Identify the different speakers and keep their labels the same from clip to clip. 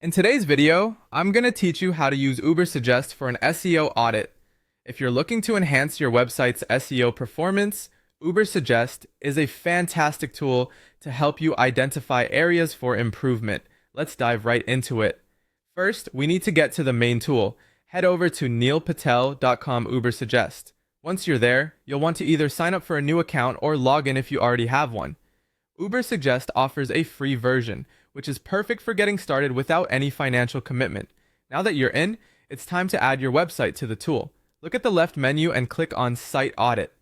Speaker 1: In today's video, I'm going to teach you how to use Ubersuggest for an SEO audit. If you're looking to enhance your website's SEO performance, Ubersuggest is a fantastic tool to help you identify areas for improvement. Let's dive right into it. First, we need to get to the main tool. Head over to neilpatel.com Ubersuggest. Once you're there, you'll want to either sign up for a new account or log in if you already have one. Ubersuggest offers a free version, which is perfect for getting started without any financial commitment. Now that you're in, it's time to add your website to the tool. Look at the left menu and click on Site Audit.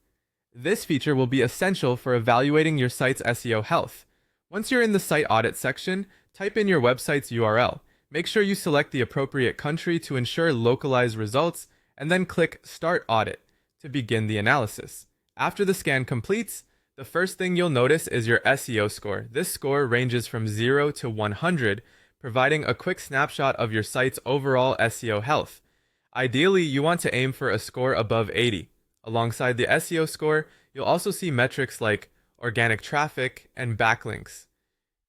Speaker 1: This feature will be essential for evaluating your site's SEO health. Once you're in the Site Audit section, type in your website's URL. Make sure you select the appropriate country to ensure localized results, and then click Start Audit to begin the analysis. After the scan completes, the first thing you'll notice is your SEO score. This score ranges from 0 to 100, providing a quick snapshot of your site's overall SEO health. Ideally, you want to aim for a score above 80. Alongside the SEO score, you'll also see metrics like organic traffic and backlinks.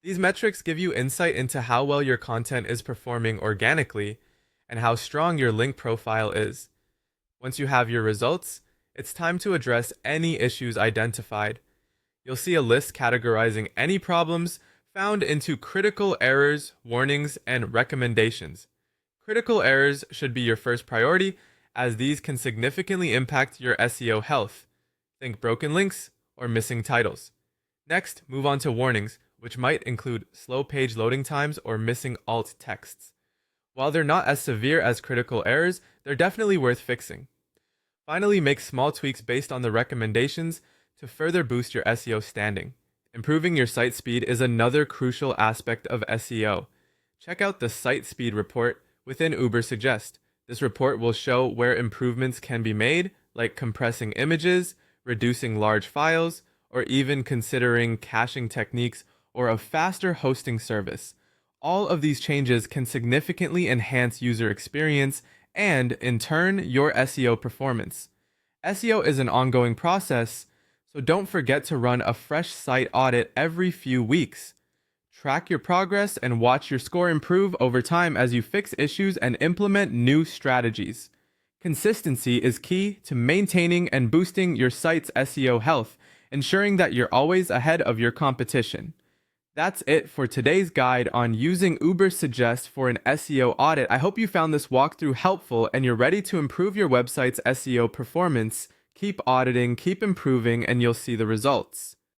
Speaker 1: These metrics give you insight into how well your content is performing organically and how strong your link profile is. Once you have your results, it's time to address any issues identified. You'll see a list categorizing any problems found into critical errors, warnings, and recommendations. Critical errors should be your first priority, as these can significantly impact your SEO health. Think broken links or missing titles. Next, move on to warnings, which might include slow page loading times or missing alt texts. While they're not as severe as critical errors, they're definitely worth fixing. Finally, make small tweaks based on the recommendations to further boost your SEO standing. Improving your site speed is another crucial aspect of SEO. Check out the Site Speed Report within Ubersuggest. This report will show where improvements can be made, like compressing images, reducing large files, or even considering caching techniques or a faster hosting service. All of these changes can significantly enhance user experience and, in turn, your SEO performance. SEO is an ongoing process, so don't forget to run a fresh site audit every few weeks. Track your progress and watch your score improve over time as you fix issues and implement new strategies. Consistency is key to maintaining and boosting your site's SEO health, ensuring that you're always ahead of your competition. That's it for today's guide on using Ubersuggest for an SEO audit. I hope you found this walkthrough helpful and you're ready to improve your website's SEO performance. Keep auditing, keep improving, and you'll see the results.